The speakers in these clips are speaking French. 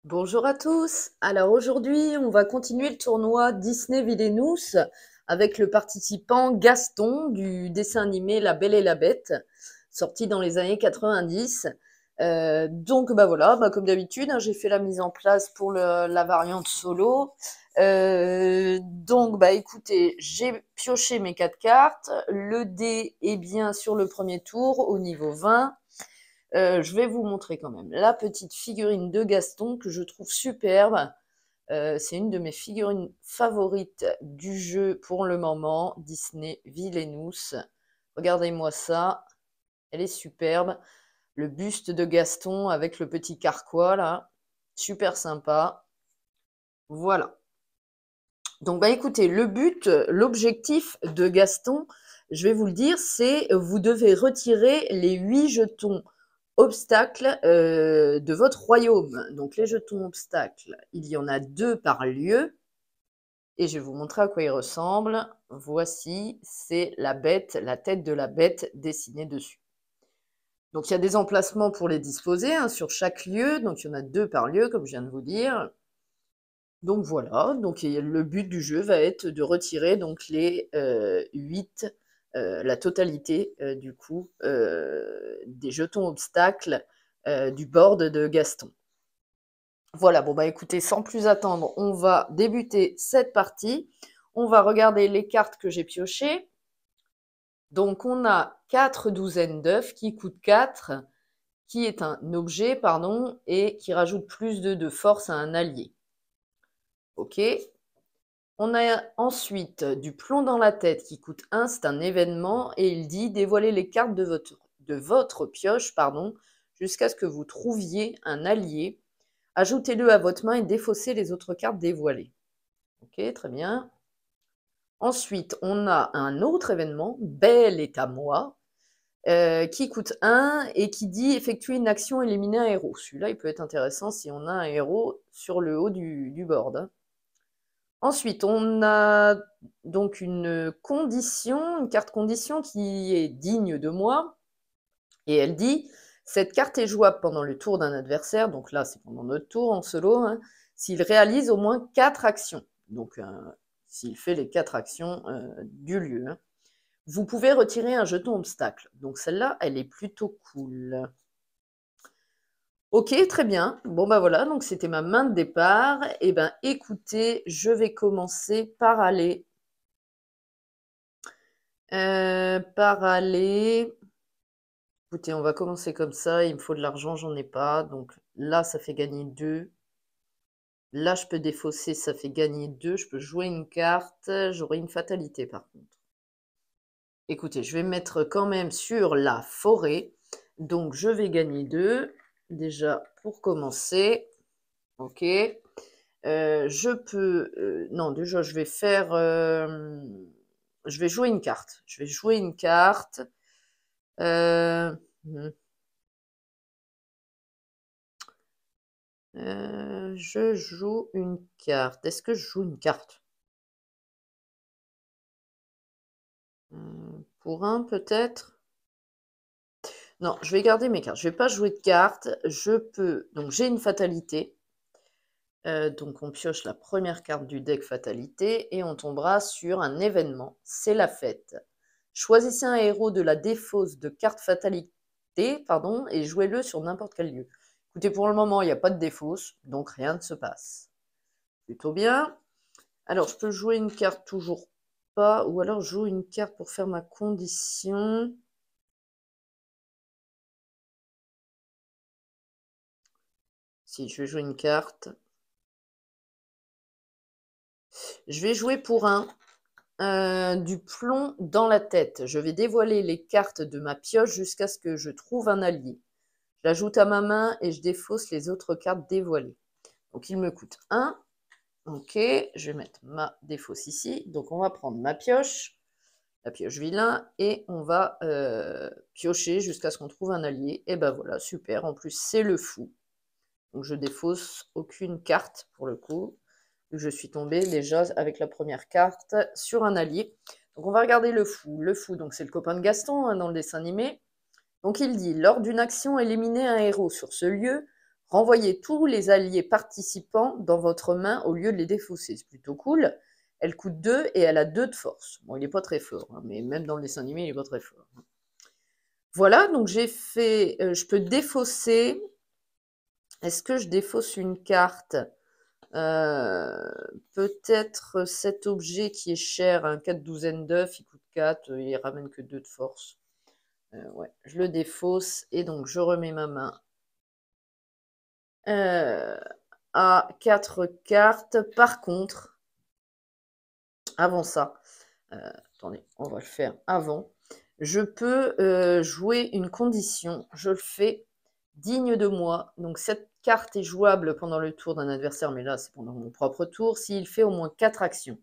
Bonjour à tous. Alors aujourd'hui, on va continuer le tournoi Disney Villainous avec le participant Gaston du dessin animé La Belle et la Bête, sorti dans les années 90. Donc bah voilà, comme d'habitude, hein, j'ai fait la mise en place pour la variante solo. Donc bah écoutez, j'ai pioché mes 4 cartes. Le dé est bien sur le premier tour au niveau 20. Je vais vous montrer quand même la petite figurine de Gaston que je trouve superbe. C'est une de mes figurines favorites du jeu pour le moment, Disney Villainous. Regardez-moi ça, elle est superbe. Le buste de Gaston avec le petit carquois là, super sympa. Voilà. Donc bah écoutez, l'objectif de Gaston, je vais vous le dire, c'est vous devez retirer les 8 jetons obstacles de votre royaume. Donc les jetons obstacles, il y en a 2 par lieu. Et je vais vous montrer à quoi ils ressemblent. Voici, c'est la bête, la tête de la bête dessinée dessus. Donc il y a des emplacements pour les disposer hein, sur chaque lieu. Donc il y en a 2 par lieu, comme je viens de vous dire. Donc voilà, donc le but du jeu va être de retirer donc les 8, la totalité du coup des jetons obstacles du board de Gaston. Voilà, bon bah écoutez, sans plus attendre, on va débuter cette partie. On va regarder les cartes que j'ai piochées. Donc on a 4 douzaines d'œufs qui coûtent 4, qui est un objet, pardon, et qui rajoute plus de force à un allié. Ok. On a ensuite du plomb dans la tête qui coûte 1, c'est un événement, et il dit dévoilez les cartes de votre pioche, pardon, jusqu'à ce que vous trouviez un allié. Ajoutez-le à votre main et défaussez les autres cartes dévoilées. Ok, très bien. Ensuite, on a un autre événement, Belle est à moi, qui coûte 1 et qui dit effectuer une action, éliminer un héros. Celui-là, il peut être intéressant si on a un héros sur le haut du board. Hein. Ensuite, on a donc une carte condition qui est digne de moi. Et elle dit, cette carte est jouable pendant le tour d'un adversaire, donc là c'est pendant notre tour en solo, hein, s'il réalise au moins 4 actions. Donc s'il fait les 4 actions du lieu. Hein. Vous pouvez retirer un jeton obstacle. Donc celle-là, elle est plutôt cool. Ok, très bien. Bon bah voilà, donc c'était ma main de départ. Et ben écoutez, je vais commencer par aller Écoutez, on va commencer comme ça. Il me faut de l'argent, j'en ai pas. Donc là, ça fait gagner 2. Là, je peux défausser, ça fait gagner 2. Je peux jouer une carte. J'aurai une fatalité par contre. Écoutez, je vais me mettre quand même sur la forêt. Donc je vais gagner 2. Déjà, pour commencer. Ok. Je peux... non, déjà, je vais faire... je vais jouer une carte. Je vais jouer une carte. Hmm. Je joue une carte. Est-ce que je joue une carte? Pour un, peut-être? Non, je vais garder mes cartes. Je vais pas jouer de cartes. Je peux... Donc, j'ai une fatalité. Donc, on pioche la première carte du deck fatalité et on tombera sur un événement. C'est la fête. Choisissez un héros de la défausse de carte fatalité, pardon, et jouez-le sur n'importe quel lieu. Écoutez, pour le moment, il n'y a pas de défausse, donc rien ne se passe. Plutôt bien. Alors, je peux jouer une carte toujours pas, ou alors je joue une carte pour faire ma condition. Si, je vais jouer une carte. Je vais jouer pour du plomb dans la tête. Je vais dévoiler les cartes de ma pioche jusqu'à ce que je trouve un allié. Je l'ajoute à ma main et je défausse les autres cartes dévoilées. Donc, il me coûte 1. Ok, je vais mettre ma défausse ici. Donc, on va prendre ma pioche. La pioche vilain, et on va piocher jusqu'à ce qu'on trouve un allié. Et ben voilà, super, en plus c'est le fou. Donc je défausse aucune carte pour le coup. Je suis tombée déjà avec la première carte sur un allié. Donc on va regarder le fou. Le fou, donc c'est le copain de Gaston hein, dans le dessin animé. Donc il dit, lors d'une action, éliminez un héros sur ce lieu, Renvoyez tous les alliés participants dans votre main au lieu de les défausser. C'est plutôt cool. Elle coûte 2 et elle a 2 de force. Bon, il n'est pas très fort, hein, mais même dans le dessin animé, il n'est pas très fort. Voilà, donc j'ai fait... je peux défausser... Est-ce que je défausse une carte? Peut-être cet objet qui est cher, un 4 douzaines d'œufs, il coûte 4, il ramène que 2 de force. Ouais, je le défausse et donc je remets ma main à 4 cartes. Par contre, avant ça, attendez, on va le faire avant. Je peux jouer une condition. Je le fais digne de moi. Donc cette carte est jouable pendant le tour d'un adversaire, mais là c'est pendant mon propre tour, s'il fait au moins 4 actions.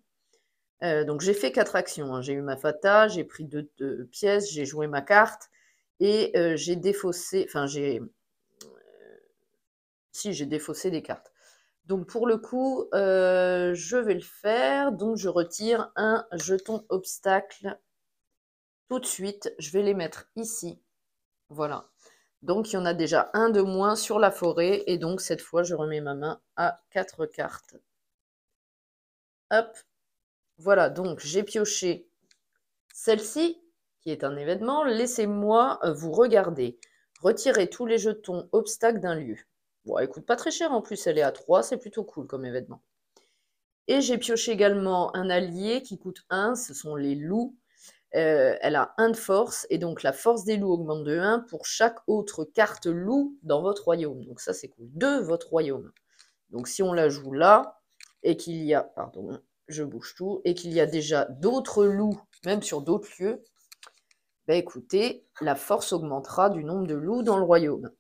Donc j'ai fait 4 actions, hein. J'ai eu ma fata, j'ai pris 2 pièces, j'ai joué ma carte et j'ai défaussé, enfin j'ai défaussé des cartes. Donc pour le coup, je vais le faire. Donc je retire un jeton obstacle tout de suite. Je vais les mettre ici. Voilà. Donc il y en a déjà un de moins sur la forêt. Et donc cette fois, je remets ma main à 4 cartes. Hop. Voilà, donc j'ai pioché celle-ci, qui est un événement. Laissez-moi vous regarder. Retirez tous les jetons obstacles d'un lieu. Bon, elle coûte pas très cher en plus, elle est à 3, c'est plutôt cool comme événement. Et j'ai pioché également un allié qui coûte 1, ce sont les loups. Elle a 1 de force, et donc la force des loups augmente de 1 pour chaque autre carte loup dans votre royaume. Donc ça, c'est cool. De votre royaume. Donc si on la joue là, et qu'il y a, pardon, je bouge tout, et qu'il y a déjà d'autres loups, même sur d'autres lieux, ben écoutez, la force augmentera du nombre de loups dans le royaume.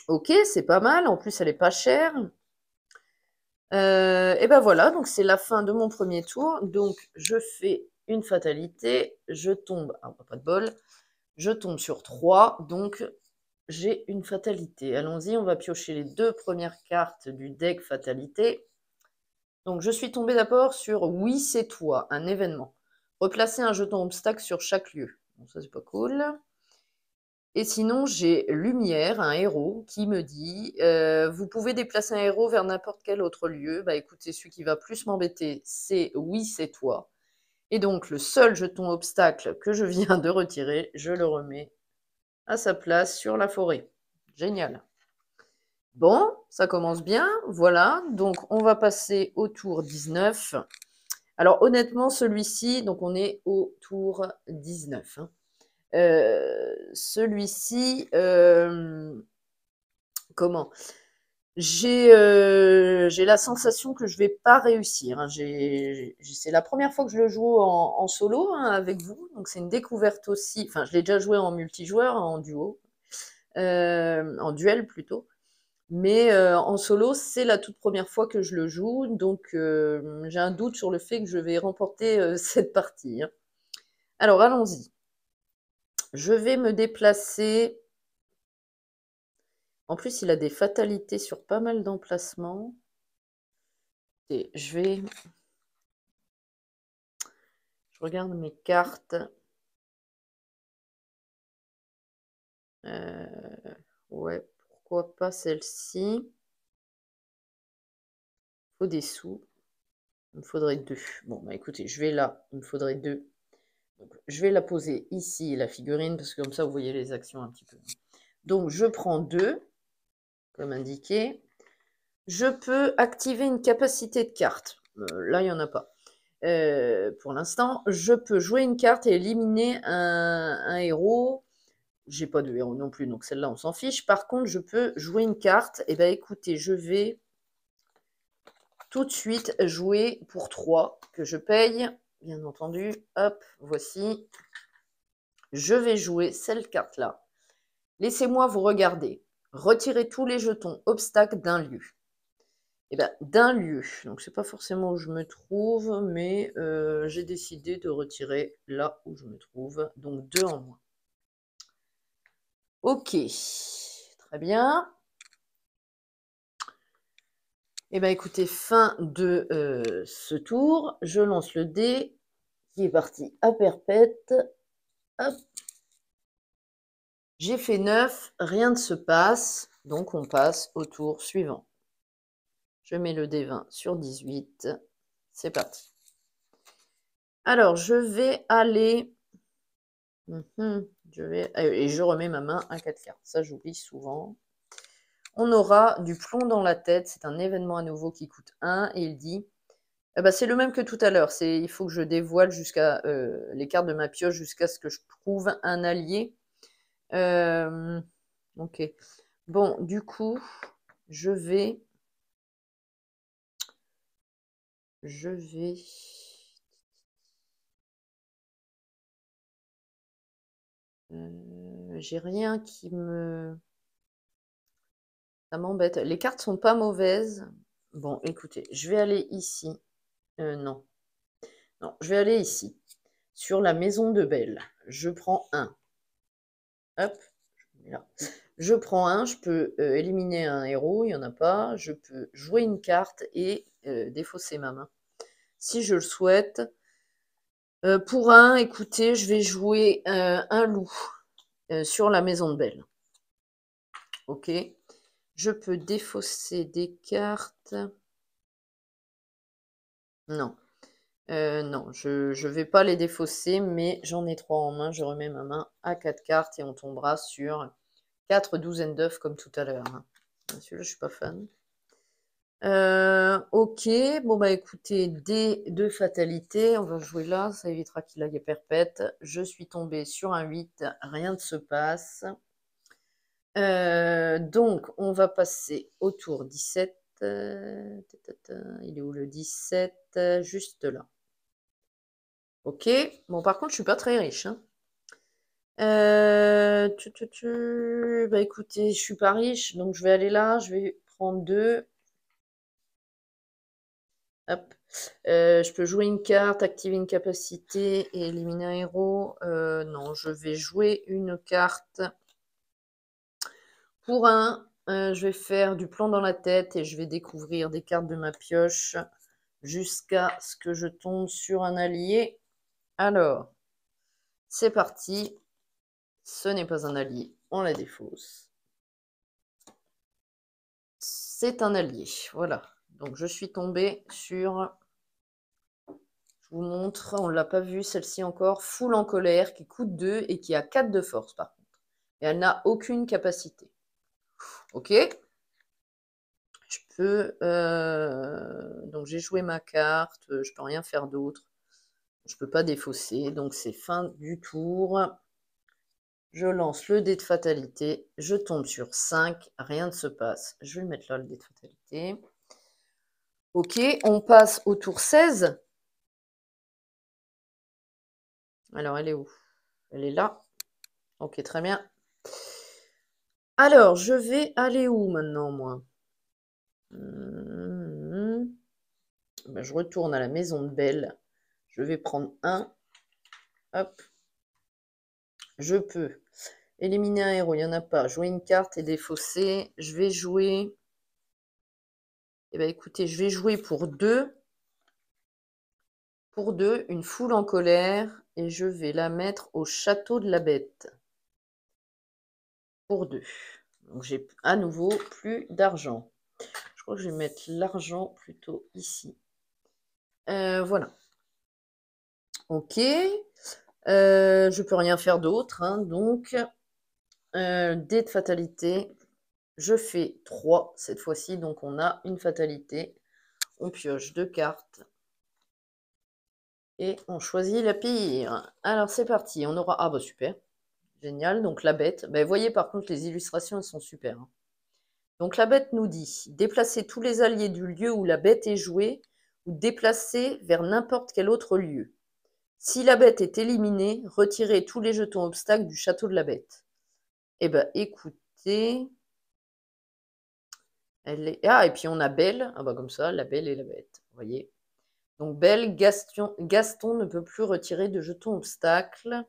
Ok, c'est pas mal, en plus elle est pas chère. Et ben voilà, donc c'est la fin de mon premier tour. Donc je fais une fatalité, je tombe, ah, pas de bol, je tombe sur 3, donc j'ai une fatalité. Allons-y, on va piocher les 2 premières cartes du deck fatalité. Donc je suis tombée d'abord sur Oui, c'est toi, un événement. Replacer un jeton obstacle sur chaque lieu. Bon, ça c'est pas cool. Et sinon, j'ai Lumière, un héros, qui me dit vous pouvez déplacer un héros vers n'importe quel autre lieu. Bah écoutez, celui qui va plus m'embêter, c'est Oui, c'est toi. Et donc, le seul jeton obstacle que je viens de retirer, je le remets à sa place sur la forêt. Génial. Bon, ça commence bien. Voilà, donc on va passer au tour 19. Alors honnêtement, celui-ci, donc on est au tour 19. Hein. Celui-ci, comment? J'ai la sensation que je vais pas réussir. Hein. C'est la première fois que je le joue en solo hein, avec vous, donc c'est une découverte aussi. Enfin, je l'ai déjà joué en multijoueur, en duo, en duel plutôt. Mais en solo, c'est la toute première fois que je le joue, donc j'ai un doute sur le fait que je vais remporter cette partie. Hein. Alors, allons-y. Je vais me déplacer. En plus, il a des fatalités sur pas mal d'emplacements. Et je regarde mes cartes. Ouais, pourquoi pas celle-ci. Il faut des sous. Il me faudrait 2. Bon, bah écoutez, je vais là. Il me faudrait 2. Donc, je vais la poser ici, la figurine, parce que comme ça, vous voyez les actions un petit peu. Donc, je prends 2, comme indiqué. Je peux activer une capacité de carte. Là, il n'y en a pas. Pour l'instant, je peux jouer une carte et éliminer un héros. J'ai pas de héros non plus, donc celle-là, on s'en fiche. Par contre, je peux jouer une carte. Et bien, écoutez, je vais tout de suite jouer pour 3, que je paye, bien entendu. Hop, voici. Je vais jouer cette carte-là. Laissez-moi vous regarder. Retirez tous les jetons obstacles d'un lieu. Eh ben, d'un lieu. Donc, c'est pas forcément où je me trouve, mais j'ai décidé de retirer là où je me trouve. Donc, 2 en moins. Ok. Très bien. Eh ben, écoutez, fin de ce tour. Je lance le dé qui est parti à perpète. Hop. J'ai fait 9. Rien ne se passe. Donc, on passe au tour suivant. Je mets le D20 sur 18. C'est parti. Alors, je vais aller... Et je remets ma main à 4 cartes. Ça, j'oublie souvent. On aura du plomb dans la tête. C'est un événement à nouveau qui coûte 1. Et il dit... c'est le même que tout à l'heure. Il faut que je dévoile jusqu'à les cartes de ma pioche jusqu'à ce que je trouve un allié. Ok. Bon, du coup, je vais... j'ai rien qui me... Ça m'embête. Les cartes sont pas mauvaises. Bon, écoutez, je vais aller ici. Non. Non, je vais aller ici. Sur la maison de Belle. Je prends un. Hop. Là. Je prends un. Je peux éliminer un héros. Il n'y en a pas. Je peux jouer une carte et défausser ma main. Si je le souhaite. Pour un, écoutez, je vais jouer un loup sur la maison de Belle. Ok. Je peux défausser des cartes. Non. Non, je ne vais pas les défausser, mais j'en ai 3 en main. Je remets ma main à 4 cartes et on tombera sur 4 douzaines d'œufs comme tout à l'heure. Celui-là, je suis pas fan. Ok, bon bah écoutez, dés de fatalité, on va jouer là, ça évitera qu'il aille perpète. Je suis tombée sur un 8, rien ne se passe. Donc, on va passer au tour 17. Il est où le 17? Juste là. Ok. Bon, par contre, je suis pas très riche. Hein. Bah écoutez, je suis pas riche, donc je vais aller là. Je vais prendre 2. Hop. Je peux jouer une carte, activer une capacité et éliminer un héros. Non, je vais jouer une carte. Pour un, je vais faire du plomb dans la tête et je vais découvrir des cartes de ma pioche jusqu'à ce que je tombe sur un allié. Alors, c'est parti. Ce n'est pas un allié, on la défausse. C'est un allié, voilà. Donc je suis tombée sur... Je vous montre, on ne l'a pas vue celle-ci encore. Foule en colère qui coûte 2 et qui a 4 de force par contre. Et elle n'a aucune capacité. Ok. Je peux... Donc j'ai joué ma carte, je peux rien faire d'autre. Je peux pas défausser, donc c'est fin du tour. Je lance le dé de fatalité, je tombe sur 5, rien ne se passe. Je vais le mettre là, le dé de fatalité. Ok, on passe au tour 16. Alors, elle est où? Elle est là. Ok, très bien. Alors, je vais aller où maintenant, moi? Ben, je retourne à la maison de Belle. Je vais prendre un. Hop. Je peux éliminer un héros, il n'y en a pas. Jouer une carte et défausser. Je vais jouer... Eh bien, écoutez, je vais jouer pour 2. Pour 2, une foule en colère. Et je vais la mettre au château de la Bête. Pour 2. Donc, j'ai à nouveau plus d'argent. Je crois que je vais mettre l'argent plutôt ici. Voilà. Ok. Je peux rien faire d'autre. Hein, donc, dé de fatalité. Je fais 3 cette fois-ci. Donc, on a une fatalité. On pioche 2 cartes. Et on choisit la pire. Alors, c'est parti. On aura... Ah bah super. Génial. Donc, la bête. Bah, vous voyez, par contre, les illustrations, elles sont super. Hein. Donc, la bête nous dit « Déplacez tous les alliés du lieu où la bête est jouée ou déplacez vers n'importe quel autre lieu. Si la bête est éliminée, retirez tous les jetons obstacles du château de la bête. » Eh bien, écoutez... Elle est... Ah, et puis on a Belle. Ah bah comme ça, la Belle et la bête. Vous voyez. Donc Belle, Gaston ne peut plus retirer de jetons obstacles.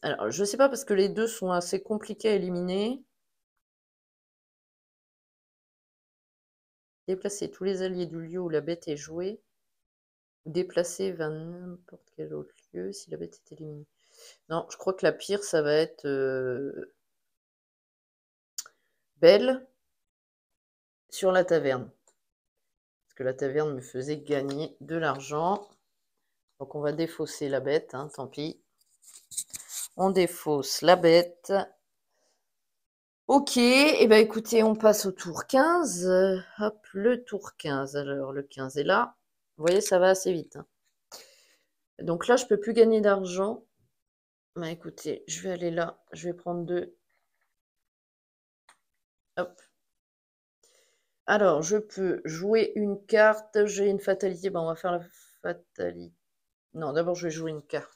Alors, je ne sais pas parce que les deux sont assez compliqués à éliminer. Déplacer tous les alliés du lieu où la bête est jouée. Déplacer vers n'importe quel autre lieu si la bête est éliminée. Non, je crois que la pire, ça va être... belle sur la taverne. Parce que la taverne me faisait gagner de l'argent. Donc on va défausser la bête, hein, tant pis. On défausse la bête. Ok, et ben écoutez, on passe au tour 15. Hop, le tour 15. Alors, le 15 est là. Vous voyez, ça va assez vite, hein. Donc là, je peux plus gagner d'argent. Bah écoutez, je vais aller là. Je vais prendre 2. Hop. Alors, je peux jouer une carte. J'ai une fatalité. Bah, on va faire la fatalité. Non, d'abord, je vais jouer une carte.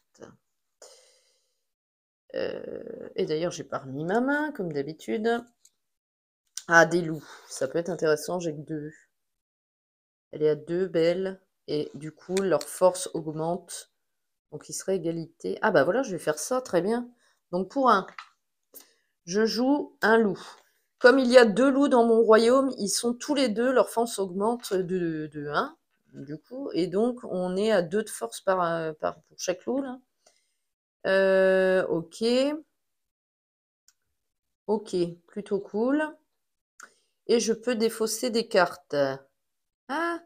Et d'ailleurs, j'ai pas remis ma main, comme d'habitude. Ah, des loups. Ça peut être intéressant, j'ai que 2. Elle est à 2, belle. Et du coup, leur force augmente. Donc, il serait égalité. Ah bah voilà, je vais faire ça, très bien. Donc, pour 1, je joue un loup. Comme il y a 2 loups dans mon royaume, ils sont tous les 2, leur force augmente de 1, du coup. Et donc, on est à 2 de force pour chaque loup, là. Ok. Ok, plutôt cool. Et je peux défausser des cartes. Ah,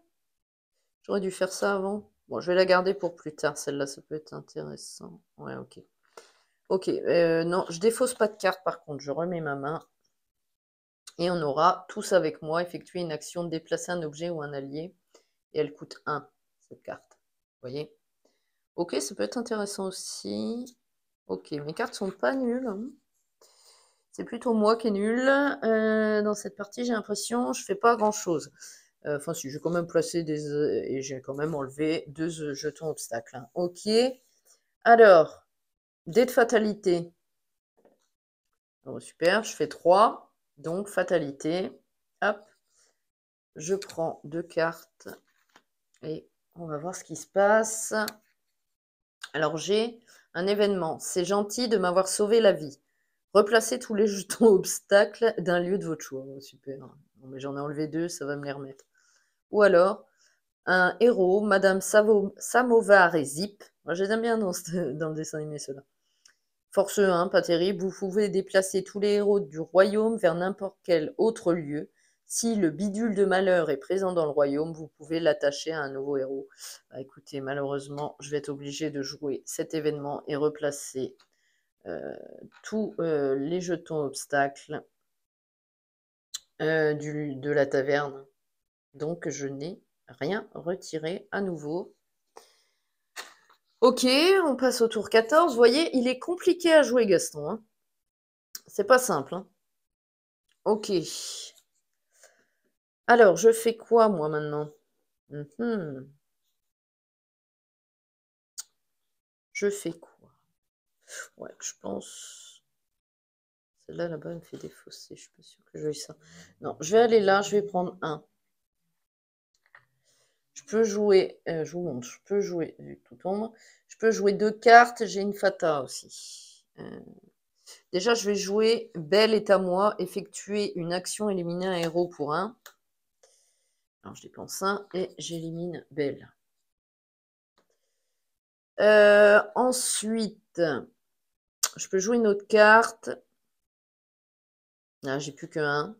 j'aurais dû faire ça avant. Bon, je vais la garder pour plus tard. Celle-là, ça peut être intéressant. Ouais, ok. Ok, non, je défausse pas de cartes par contre. Je remets ma main. Et on aura tous avec moi effectué une action de déplacer un objet ou un allié. Et elle coûte 1, cette carte. Vous voyez? Ok, ça peut être intéressant aussi. Ok, mes cartes sont pas nulles, hein. C'est plutôt moi qui est nul. Dans cette partie, j'ai l'impression, je fais pas grand-chose. Enfin, si, j'ai quand même placé des... et j'ai quand même enlevé 2 jetons obstacles, hein. Ok. Alors, dés de fatalité. Oh, super, je fais 3. Donc, fatalité. Hop. Je prends 2 cartes. Et on va voir ce qui se passe. Alors, j'ai un événement. C'est gentil de m'avoir sauvé la vie. Replacez tous les jetons obstacles d'un lieu de votre choix. Oh, super. Non, mais j'en ai enlevé 2, ça va me les remettre. Ou alors, un héros, Madame Samovar et Zip. Moi, je les aime bien dans le dessin animé, ceux-là. Force 1, pas terrible. Vous pouvez déplacer tous les héros du royaume vers n'importe quel autre lieu. Si le bidule de malheur est présent dans le royaume, vous pouvez l'attacher à un nouveau héros. Bah, écoutez, malheureusement, je vais être obligée de jouer cet événement et replacer tous les jetons obstacles de la taverne. Donc, je n'ai rien retiré à nouveau. Ok, on passe au tour 14. Vous voyez, il est compliqué à jouer, Gaston, hein. C'est pas simple, hein. Ok. Alors, je fais quoi, moi, maintenant? Je fais quoi? Ouais, je pense... Celle-là, là-bas, elle me fait défausser. Je suis pas sûre que je veuille ça. Non, je vais aller là, je vais prendre 1. Je peux jouer... je vous montre, je peux jouer... Tout tombe. Je peux jouer 2 cartes, j'ai une fata aussi. Déjà, je vais jouer Belle est à moi, effectuer une action, éliminer un héros pour 1. Alors, je dépense 1 et j'élimine Belle. Ensuite, je peux jouer une autre carte. Ah, j'ai plus que 1.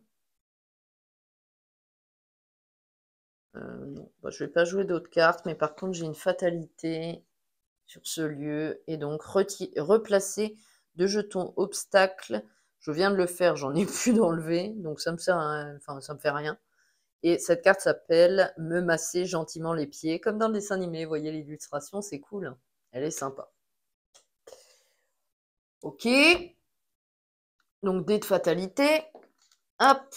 Non, bah, je vais pas jouer d'autres cartes, mais par contre, j'ai une fatalité sur ce lieu. Et donc, replacer 2 jetons obstacles. Je viens de le faire, j'en ai plus d'enlever. Donc, ça me sert enfin, ça me fait rien. Et cette carte s'appelle Me masser gentiment les pieds, comme dans le dessin animé. Vous voyez l'illustration, c'est cool. Elle est sympa. Ok. Donc, dés de fatalité. Hop.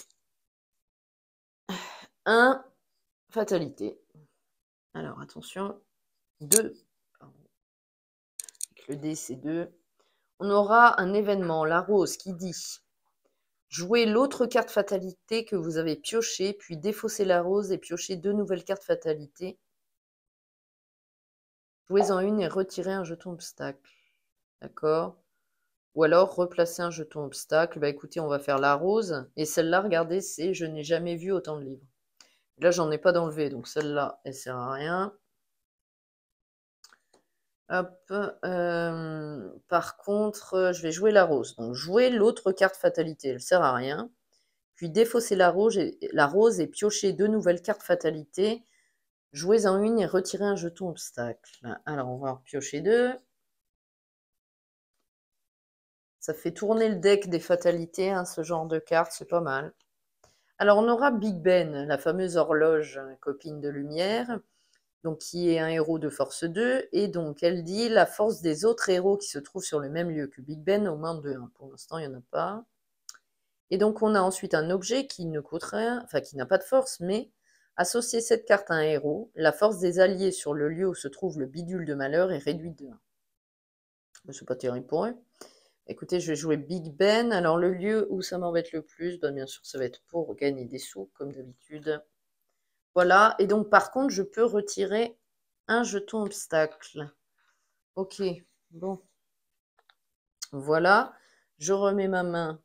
1. Fatalité. Alors, attention. 2. Pardon. Avec le dé, c'est 2. On aura un événement, la rose, qui dit jouez l'autre carte fatalité que vous avez piochée, puis défaussez la rose et piochez 2 nouvelles cartes fatalité. Jouez-en une et retirez un jeton obstacle. D'accord? Ou alors replacer un jeton obstacle. Bah écoutez, on va faire la rose. Et celle-là, regardez, c'est je n'ai jamais vu autant de livres. Là, j'en ai pas d'enlevé, donc celle-là, elle sert à rien. Hop. Par contre, je vais jouer la rose. Donc jouer l'autre carte fatalité, elle sert à rien. puis défaussez la rose et piochez 2 nouvelles cartes fatalité. Jouez-en une et retirez un jeton obstacle. Alors, on va en piocher 2. Ça fait tourner le deck des fatalités, hein, ce genre de cartes, c'est pas mal. Alors, on aura Big Ben, la fameuse horloge copine de lumière, donc qui est un héros de force 2, et donc elle dit la force des autres héros qui se trouvent sur le même lieu que Big Ben augmente de 1. Pour l'instant, il n'y en a pas. Et donc, on a ensuite un objet qui ne coûte rien, enfin qui n'a pas de force, mais associer cette carte à un héros, la force des alliés sur le lieu où se trouve le bidule de malheur est réduite de 1. C'est pas terrible pour eux. Écoutez, je vais jouer Big Ben. Alors, le lieu où ça m'embête le plus, ben, bien sûr, ça va être pour gagner des sous, comme d'habitude. Voilà. Et donc, par contre, je peux retirer un jeton obstacle. Ok. Bon. Voilà. Je remets ma main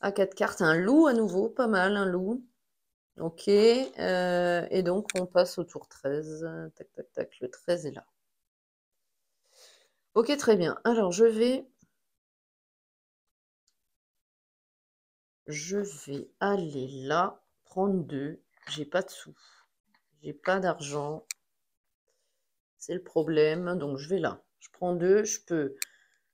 à 4 cartes. Un loup à nouveau. Pas mal, un loup. Ok. Et donc, on passe au tour 13. Tac, tac, tac. Le 13 est là. Ok, très bien. Alors, je vais aller là, prendre 2. J'ai pas de sous. J'ai pas d'argent. C'est le problème. Donc, je vais là. Je prends 2. Je peux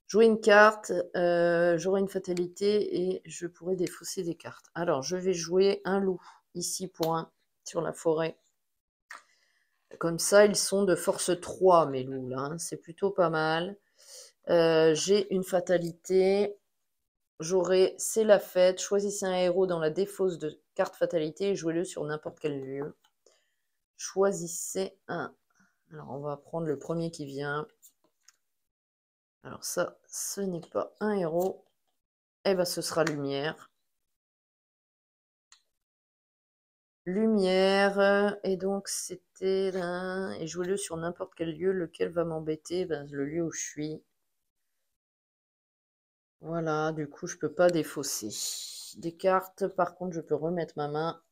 jouer une carte. J'aurai une fatalité et je pourrai défausser des cartes. Alors, je vais jouer un loup ici pour 1 sur la forêt. Comme ça, ils sont de force 3, mes loups, là. Hein. C'est plutôt pas mal. J'ai une fatalité. J'aurai C'est la fête. Choisissez un héros dans la défausse de carte fatalité et jouez-le sur n'importe quel lieu. Choisissez un. Alors, on va prendre le premier qui vient. Alors ça, ce n'est pas un héros. Eh bien, ce sera lumière. Lumière. Et donc, c'était là. Et jouez-le sur n'importe quel lieu. Lequel va m'embêter? Ben, le lieu où je suis. Voilà, du coup, je peux pas défausser. Des cartes, par contre, je peux remettre ma main.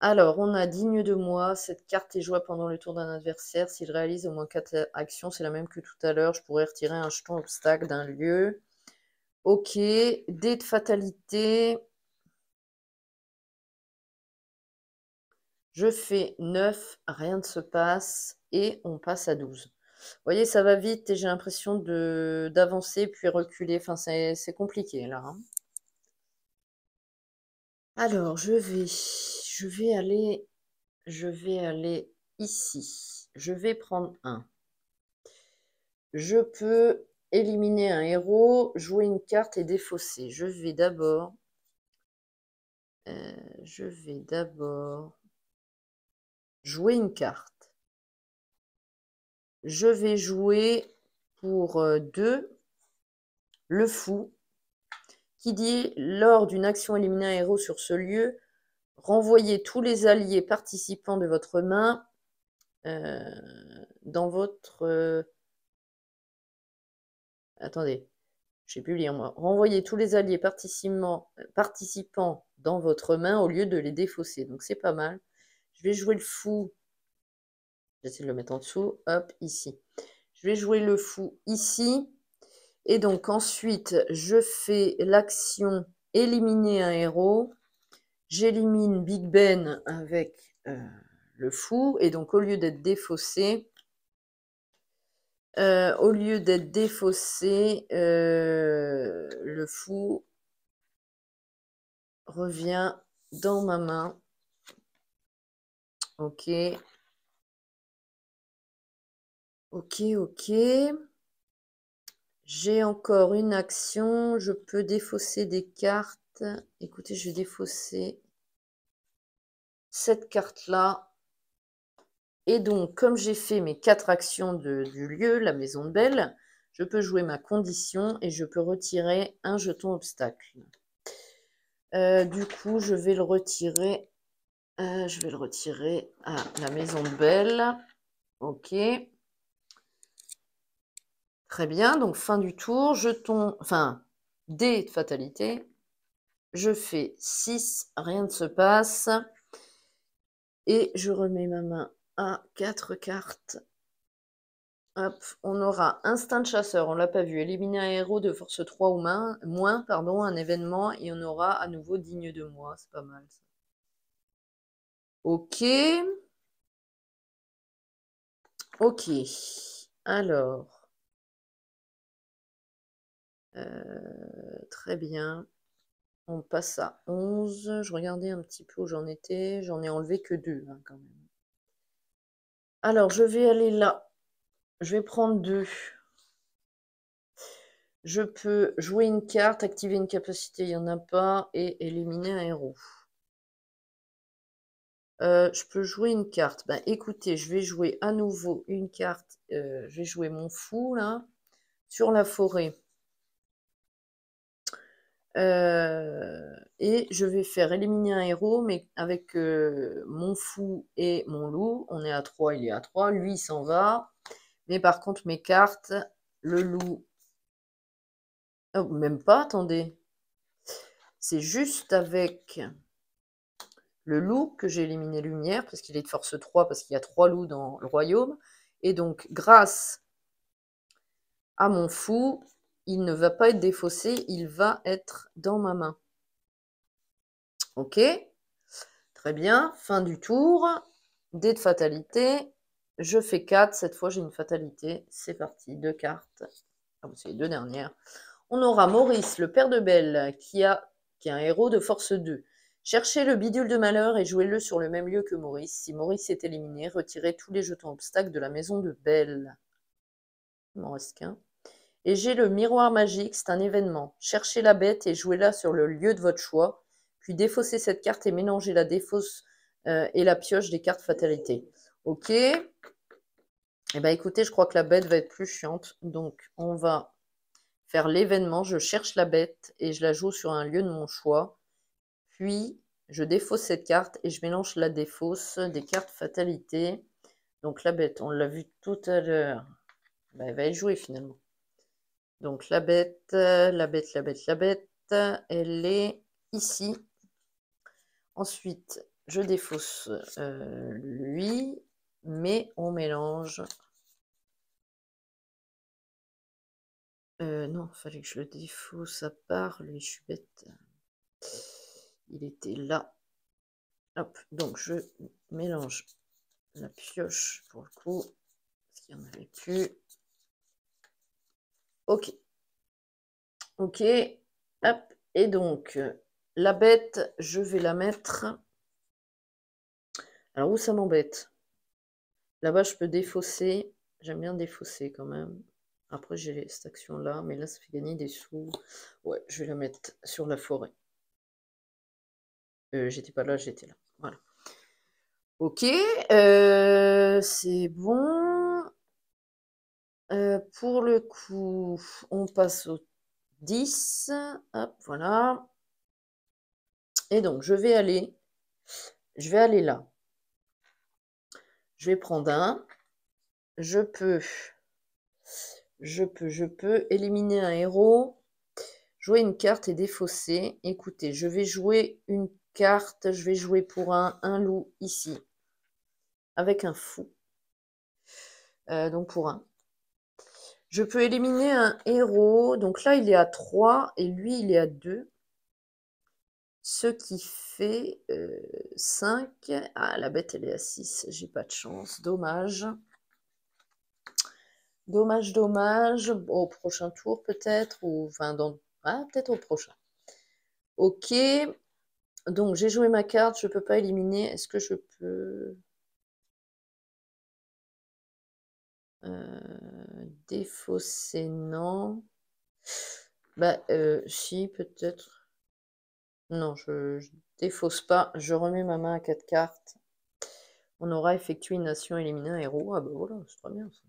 Alors, on a digne de moi. Cette carte est jouable pendant le tour d'un adversaire. S'il réalise au moins 4 actions, c'est la même que tout à l'heure. Je pourrais retirer un jeton obstacle d'un lieu. Ok, dé de fatalité. Je fais 9, rien ne se passe et on passe à 12. Vous voyez, ça va vite et j'ai l'impression d'avancer puis reculer. Enfin, c'est compliqué là. Hein. Alors, je vais aller ici. Je vais prendre 1. Je peux éliminer un héros, jouer une carte et défausser. Je vais d'abord jouer une carte. Je vais jouer pour 2 le fou, qui dit lors d'une action éliminer un héros sur ce lieu, renvoyez tous les alliés participants de votre main dans votre... attendez, je sais plus lire moi. Renvoyez tous les alliés participants dans votre main au lieu de les défausser. Donc c'est pas mal. Je vais jouer le fou. J'essaie de le mettre en dessous. Hop, ici. Je vais jouer le fou ici. Et donc ensuite, je fais l'action éliminer un héros. J'élimine Big Ben avec le fou. Et donc au lieu d'être défaussé, le fou revient dans ma main. Ok. Ok, ok. J'ai encore une action. Je peux défausser des cartes. Écoutez, je vais défausser cette carte-là. Et donc, comme j'ai fait mes 4 actions du lieu, la maison de Belle, je peux jouer ma condition et je peux retirer un jeton obstacle. Du coup, je vais le retirer à la maison de Belle. Ok. Très bien. Donc, fin du tour. Dé de fatalité. Je fais 6. Rien ne se passe. Et je remets ma main à 4 cartes. Hop, on aura instinct de chasseur, on l'a pas vu. Éliminer un héros de force 3 ou moins, pardon, un événement, et on aura à nouveau digne de moi. C'est pas mal ça. Ok. Ok. Alors. Très bien. On passe à 11. Je regardais un petit peu où j'en étais. J'en ai enlevé que 2 hein, quand même. Alors, je vais aller là. Je vais prendre 2. Je peux jouer une carte, activer une capacité, il n'y en a pas, et éliminer un héros. Je peux jouer une carte. Ben, écoutez, je vais jouer à nouveau une carte. Je vais jouer mon fou, là, sur la forêt. Et je vais faire éliminer un héros, mais avec mon fou et mon loup. On est à 3, il est à 3. Lui, il s'en va. Mais par contre, mes cartes, le loup... Oh, même pas, attendez. C'est juste avec le loup que j'ai éliminé Lumière, parce qu'il est de force 3, parce qu'il y a 3 loups dans le royaume. Et donc, grâce à mon fou, il ne va pas être défaussé, il va être dans ma main. Ok, très bien, fin du tour. Dés de fatalité, je fais 4, cette fois j'ai une fatalité, c'est parti, 2 cartes. Ah, c'est les 2 dernières. On aura Maurice, le père de Belle, qui est un héros de force 2. Cherchez le bidule de malheur et jouez-le sur le même lieu que Maurice. Si Maurice est éliminé, retirez tous les jetons obstacles de la maison de Belle. Il m'en reste qu'un. Et j'ai le miroir magique, c'est un événement. Cherchez la bête et jouez-la sur le lieu de votre choix, puis défaussez cette carte et mélangez la défausse et la pioche des cartes fatalité. Ok. Eh bien écoutez, je crois que la bête va être plus chiante, donc on va faire l'événement, je cherche la bête et je la joue sur un lieu de mon choix. Puis, je défausse cette carte et je mélange la défausse des cartes fatalité. Donc la bête, on l'a vu tout à l'heure, elle va être jouée finalement. Donc la bête, la bête, la bête, la bête, elle est ici. Ensuite, je défausse lui, mais on mélange. Non, il fallait que je le défausse à part, lui, je suis bête. Il était là. Hop, donc je mélange la pioche pour le coup, parce qu'il n'y en avait plus. Ok. Ok. Hop. Et donc, la bête, je vais la mettre. Alors, où ça m'embête? Là-bas, je peux défausser. J'aime bien défausser quand même. Après, j'ai cette action-là, mais là, ça fait gagner des sous. Ouais, je vais la mettre sur la forêt. J'étais pas là, j'étais là. Voilà. Ok, c'est bon. Pour le coup, on passe au 10. Hop, voilà. Et donc, je vais aller là. Je vais prendre un. Je peux éliminer un héros, jouer une carte et défausser. Écoutez, je vais jouer une carte. Je vais jouer pour un loup ici, avec un fou. Donc pour un. Je peux éliminer un héros. Donc là, il est à 3 et lui, il est à 2. Ce qui fait 5. Ah, la bête, elle est à 6. J'ai pas de chance. Dommage. Dommage, dommage. Au prochain tour, peut-être. Ou enfin, peut-être au prochain. Ok. Donc, j'ai joué ma carte. Je peux pas éliminer. Est-ce que je peux... défausser, non. Bah, si, peut-être. Non, je défausse pas. Je remets ma main à 4 cartes. On aura effectué une action, éliminé un héros. Ah bah voilà, c'est très bien ça.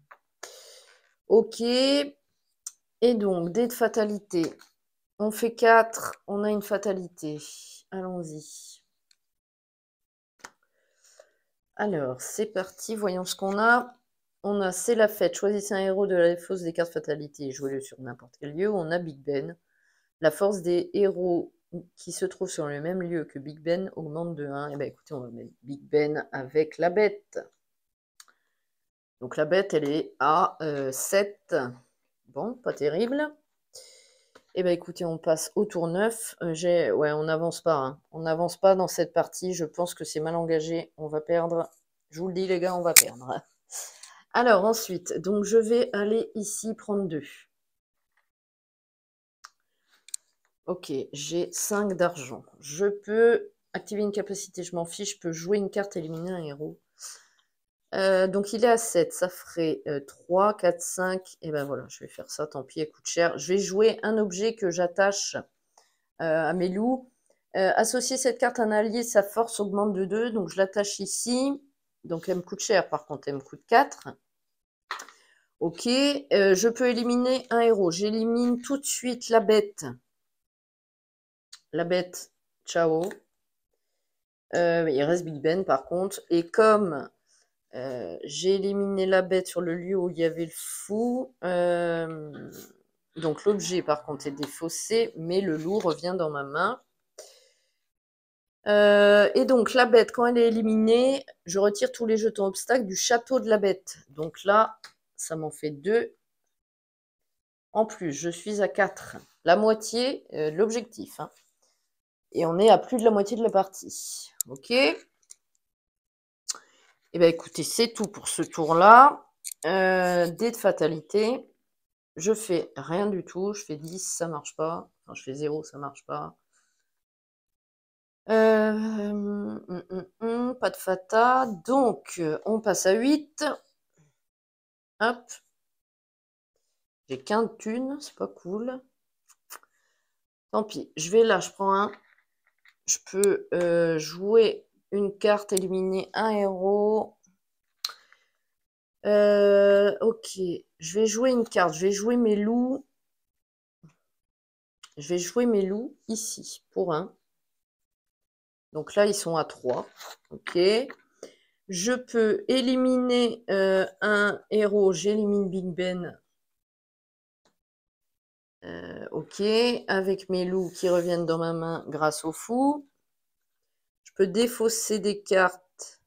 Ok. Et donc, dés de fatalité. On fait 4, on a une fatalité. Allons-y. Alors, c'est parti, voyons ce qu'on a. On a C'est la fête, choisissez un héros de la défausse des cartes fatalité et jouez-le sur n'importe quel lieu. On a Big Ben. La force des héros qui se trouvent sur le même lieu que Big Ben augmente de 1. Et bien écoutez, on va mettre Big Ben avec la bête. Donc la bête, elle est à 7. Bon, pas terrible. Eh bien, écoutez, on passe au tour 9. Ouais, on n'avance pas, hein. On n'avance pas dans cette partie. Je pense que c'est mal engagé. On va perdre. Je vous le dis, les gars, on va perdre. Alors, ensuite, donc je vais aller ici prendre 2. Ok, j'ai 5 d'argent. Je peux activer une capacité, je m'en fiche. Je peux jouer une carte, éliminer un héros. Donc il est à 7, ça ferait 3, 4, 5. Et ben voilà, je vais faire ça, tant pis, elle coûte cher. Je vais jouer un objet que j'attache à mes loups. Associer cette carte à un allié, sa force augmente de 2. Donc je l'attache ici. Donc elle me coûte cher, par contre elle me coûte 4. Ok, je peux éliminer un héros. J'élimine tout de suite la bête. La bête, ciao. Il reste Big Ben par contre. Et comme j'ai éliminé la bête sur le lieu où il y avait le fou, donc l'objet par contre est défaussé, mais le loup revient dans ma main. Et donc la bête, quand elle est éliminée, je retire tous les jetons obstacles du château de la bête. Donc là, ça m'en fait 2. En plus, je suis à 4. La moitié de l'objectif. Hein. Et on est à plus de la moitié de la partie. Ok. Eh bien écoutez, c'est tout pour ce tour-là. Dés de fatalité. Je fais rien du tout. Je fais 10, ça marche pas. Enfin, je fais 0, ça marche pas. Pas de fata. Donc, on passe à 8. Hop. J'ai qu'un de thunes, c'est pas cool. Tant pis. Je vais là, je prends un. Je peux jouer une carte, éliminer un héros. Ok. Je vais jouer une carte. Je vais jouer mes loups. Je vais jouer mes loups ici pour 1. Donc là, ils sont à 3. Ok. Je peux éliminer un héros. J'élimine Big Ben. Ok. Avec mes loups qui reviennent dans ma main grâce au fou. Je peux défausser des cartes.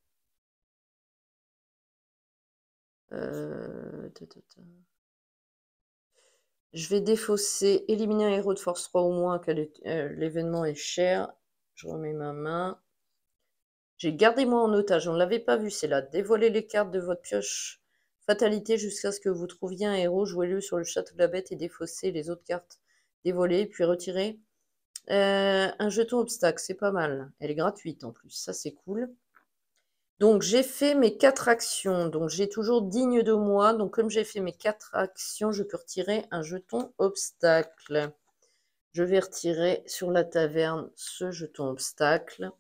Je vais défausser, éliminer un héros de force 3 ou moins, que l'événement est cher. Je remets ma main. J'ai gardé moi en otage, on ne l'avait pas vu, c'est là. Dévoilez les cartes de votre pioche fatalité jusqu'à ce que vous trouviez un héros. Jouez-le sur le château de la bête et défaussez les autres cartes dévoilées, puis retirez. Un jeton obstacle, c'est pas mal. Elle est gratuite en plus, ça c'est cool. Donc j'ai fait mes 4 actions, donc j'ai toujours digne de moi. Donc comme j'ai fait mes 4 actions, je peux retirer un jeton obstacle. Je vais retirer sur la taverne ce jeton obstacle.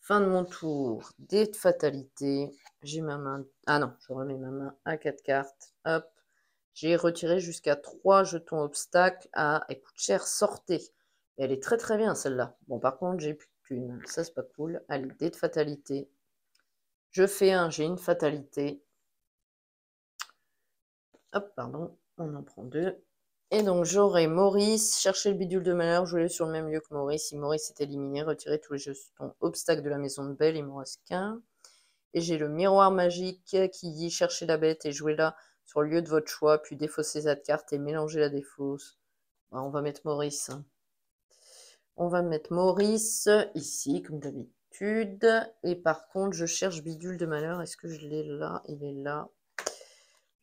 Fin de mon tour, dés de fatalité. J'ai ma main... Ah non, je remets ma main à 4 cartes. Hop. J'ai retiré jusqu'à 3 jetons obstacles. Ah, elle coûte cher, sortez. Et elle est très très bien celle-là. Bon, par contre, j'ai plus qu'une. Ça, c'est pas cool. Allez, dés de fatalité. Je fais un, j'ai une fatalité. Hop, pardon, on en prend 2. Et donc j'aurai Maurice, chercher le bidule de malheur, jouer sur le même lieu que Maurice. Si Maurice est éliminé, retirer tous les jetons obstacles de la maison de Belle, il m'en reste qu'un. Et j'ai le miroir magique qui dit chercher la bête et jouer là sur le lieu de votre choix, puis défausser cette carte et mélanger la défausse. Bon, on va mettre Maurice. On va mettre Maurice ici, comme d'habitude. Et par contre, je cherche bidule de malheur. Est-ce que je l'ai là? Il est là.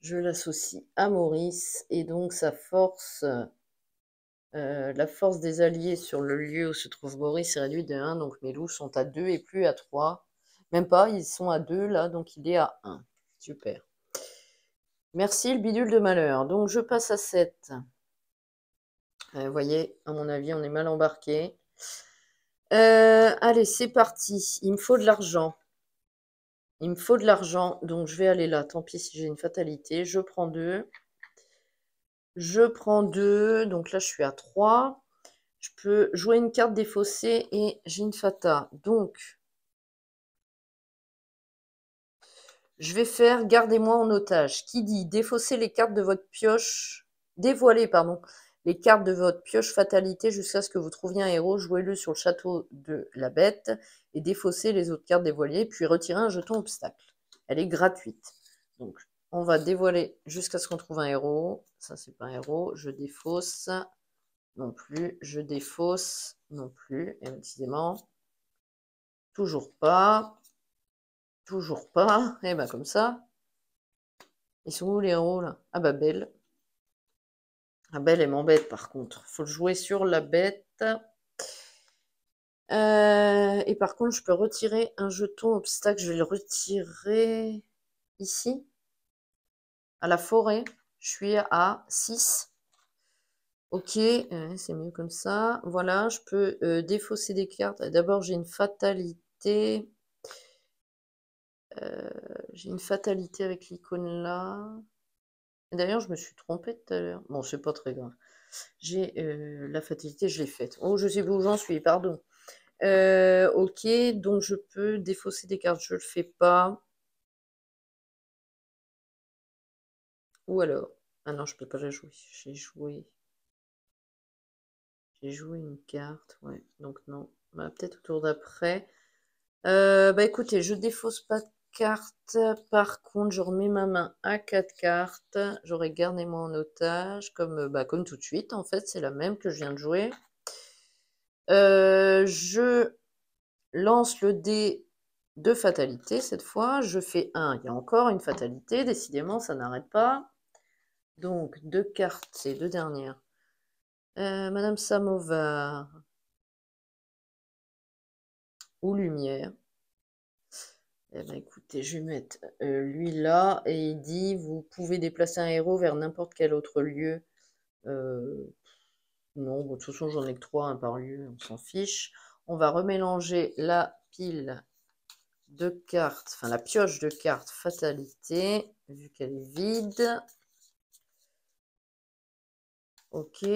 Je l'associe à Maurice. Et donc, sa force... la force des alliés sur le lieu où se trouve Maurice est réduite de 1, donc mes loups sont à 2 et plus à 3. Même pas, ils sont à 2 là, donc il est à 1. Super. Merci le bidule de malheur. Donc je passe à 7. Vous voyez, à mon avis, on est mal embarqué. Allez, c'est parti. Il me faut de l'argent. Il me faut de l'argent, donc je vais aller là. Tant pis si j'ai une fatalité. Je prends 2. Je prends 2, donc là je suis à 3. Je peux jouer une carte défaussée et j'ai une fata. Donc, je vais faire gardez-moi en otage. Qui dit défausser les cartes de votre pioche, dévoiler, pardon, les cartes de votre pioche fatalité jusqu'à ce que vous trouviez un héros. Jouez-le sur le château de la bête et défaussez les autres cartes dévoilées, puis retirez un jeton obstacle. Elle est gratuite. Donc, On va dévoiler jusqu'à ce qu'on trouve un héros. Ça, c'est pas un héros. Je défausse. Non plus. Je défausse. Non plus. Et décidément. Toujours pas. Toujours pas. Et ben comme ça. Ils sont où les héros là? Ah bah Belle. Ah Belle, elle m'embête par contre. Faut le jouer sur la bête. Et par contre, je peux retirer un jeton obstacle. Je vais le retirer ici, à la forêt. Je suis à 6. Ok, c'est mieux comme ça. Voilà, je peux défausser des cartes. D'abord, j'ai une fatalité. J'ai une fatalité avec l'icône là. D'ailleurs, je me suis trompée tout à l'heure. Bon, c'est pas très grave. J'ai la fatalité, je l'ai faite. Oh, je sais plus où j'en suis, pardon. Ok, donc je peux défausser des cartes, je le fais pas. Ou alors, ah non, je peux pas la jouer. J'ai joué une carte, ouais. Donc non, bah, peut-être au tour d'après. Bah écoutez, je défausse pas de cartes. Par contre, je remets ma main à 4 cartes. J'aurais gardé moi en otage, comme tout de suite. En fait, c'est la même que je viens de jouer. Je lance le dé de fatalité cette fois. Je fais 1. Il y a encore une fatalité. Décidément, ça n'arrête pas. Donc, 2 cartes, c'est 2 dernières. Madame Samovar ou Lumière. Eh ben, écoutez, je vais mettre lui là et il dit vous pouvez déplacer un héros vers n'importe quel autre lieu. Non, bon, de toute façon, j'en ai que 3 hein, par lieu, on s'en fiche. On va remélanger la pile de cartes, enfin la pioche de cartes fatalité, vu qu'elle est vide. Ok.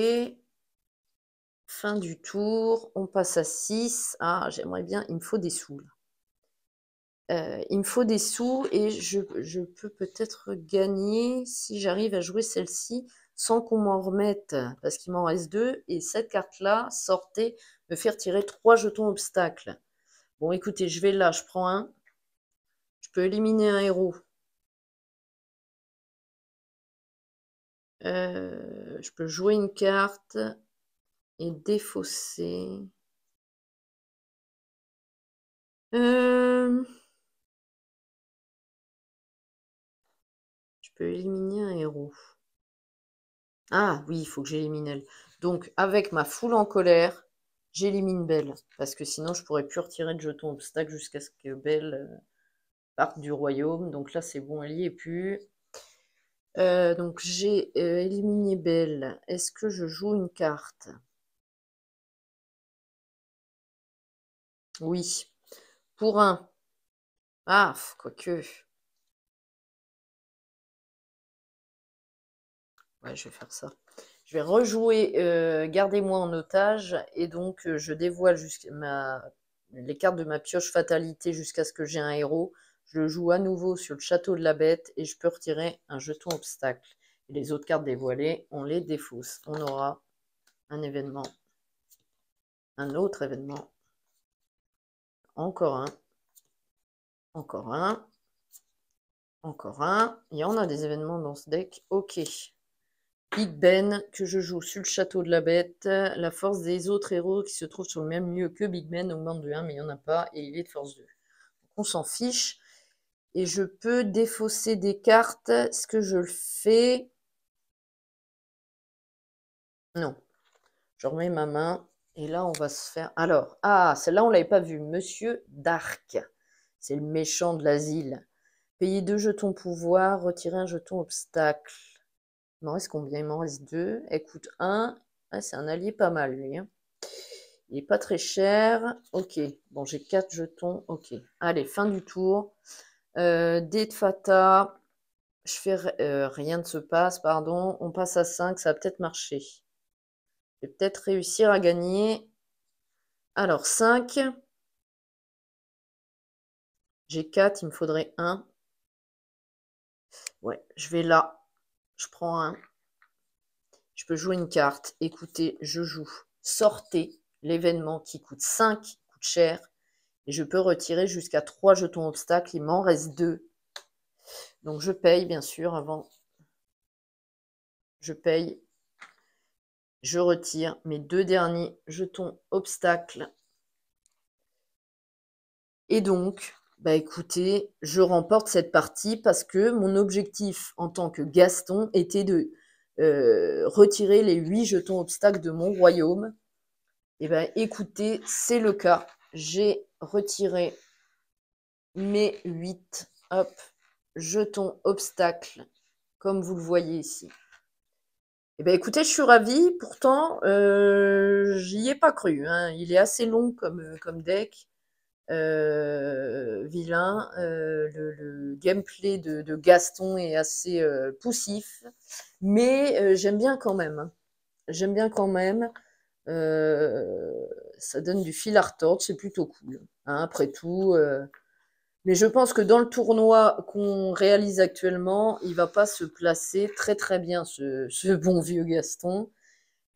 Fin du tour, on passe à 6. Ah, j'aimerais bien, il me faut des sous là. Il me faut des sous et je peux peut-être gagner si j'arrive à jouer celle-ci sans qu'on m'en remette, parce qu'il m'en reste 2 et cette carte-là, sortait, me faire tirer 3 jetons obstacles. Bon, écoutez, je vais là, je prends un. Je peux éliminer un héros. Je peux jouer une carte et défausser. Je peux éliminer un héros. Ah oui, il faut que j'élimine elle. Donc, avec ma foule en colère, j'élimine Belle. Parce que sinon, je pourrais plus retirer de jetons obstacle jusqu'à ce que Belle parte du royaume. Donc là, c'est bon, elle y est plus. Donc, j'ai éliminé Belle. Est-ce que je joue une carte? Oui. Pour un. Ah, quoique. Ouais, je vais faire ça. Je vais rejouer Gardez-moi en otage. Et donc, je dévoile les cartes de ma pioche fatalité jusqu'à ce que j'ai un héros. Je le joue à nouveau sur le château de la bête et je peux retirer un jeton obstacle. Et les autres cartes dévoilées, on les défausse. On aura un événement. Un autre événement. Encore un. Encore un. Encore un. Il y en a des événements dans ce deck. Ok. Big Ben, que je joue sur le château de la bête. La force des autres héros qui se trouvent sur le même lieu que Big Ben augmente de 1, mais il n'y en a pas, et il est de force 2. Donc on s'en fiche. Et je peux défausser des cartes. Est-ce que je le fais? Non. Je remets ma main. Et là, on va se faire... Alors, celle-là, on ne l'avait pas vue. Monsieur Dark. C'est le méchant de l'asile. Payer 2 jetons pouvoir, retirer un jeton obstacle. Il m'en reste combien? Il m'en reste 2. Elle coûte 1. Ah, c'est un allié pas mal, lui. Hein. Il est pas très cher. Ok. Bon, j'ai 4 jetons. Ok. Allez, fin du tour. Dé de Fata. Je fais rien ne se passe, pardon. On passe à 5. Ça va peut-être marcher. Je vais peut-être réussir à gagner. Alors, 5. J'ai 4. Il me faudrait 1. Ouais, je vais là. Je prends un. Je peux jouer une carte. Écoutez, je joue. Sortez l'événement qui coûte 5, coûte cher. Et je peux retirer jusqu'à 3 jetons obstacles. Il m'en reste 2. Donc je paye bien sûr avant. Je paye. Je retire mes 2 derniers jetons obstacles. Et donc, bah écoutez, je remporte cette partie parce que mon objectif en tant que Gaston était de retirer les 8 jetons obstacles de mon royaume. Et ben écoutez, c'est le cas. J'ai retiré mes 8 jetons obstacles, comme vous le voyez ici. Eh ben écoutez, je suis ravie. Pourtant, j'y ai pas cru, hein. Il est assez long comme deck. Vilain. Le gameplay de Gaston est assez poussif. Mais j'aime bien quand même, hein. J'aime bien quand même. Ça donne du fil à retordre, c'est plutôt cool, hein, après tout. Mais je pense que dans le tournoi qu'on réalise actuellement, il va pas se placer très très bien, ce bon vieux Gaston.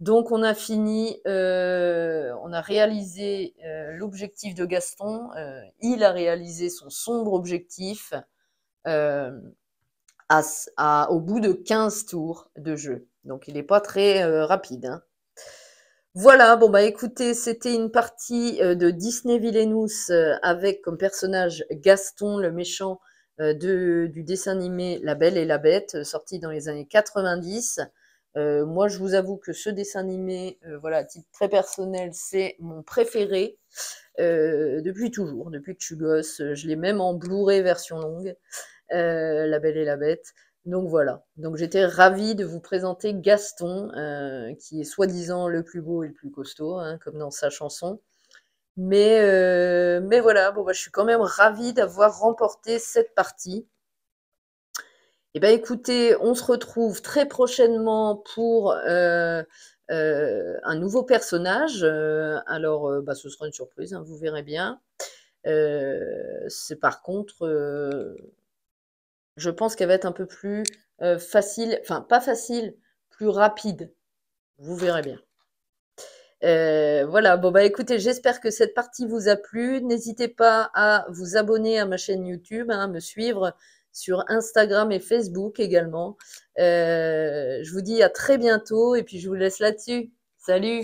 Donc on a fini, on a réalisé l'objectif de Gaston. Il a réalisé son sombre objectif au bout de 15 tours de jeu. Donc il n'est pas très rapide, hein. Voilà, bon bah écoutez, c'était une partie de Disney Villainous avec comme personnage Gaston, le méchant du dessin animé La Belle et la Bête, sorti dans les années 90. Moi, je vous avoue que ce dessin animé, voilà, à titre très personnel, c'est mon préféré depuis toujours, depuis que je suis gosse. Je l'ai même en Blu-ray version longue, La Belle et la Bête. Donc voilà, donc j'étais ravie de vous présenter Gaston, qui est soi-disant le plus beau et le plus costaud, hein, comme dans sa chanson. Mais voilà, bon, bah, je suis quand même ravie d'avoir remporté cette partie. Eh ben écoutez, on se retrouve très prochainement pour un nouveau personnage. Alors, bah, ce sera une surprise, hein, vous verrez bien. C'est par contre, je pense qu'elle va être un peu plus facile, enfin pas facile, plus rapide. Vous verrez bien. Voilà, bon bah écoutez, j'espère que cette partie vous a plu. N'hésitez pas à vous abonner à ma chaîne YouTube, hein, à me suivre sur Instagram et Facebook également. Je vous dis à très bientôt et puis je vous laisse là-dessus. Salut!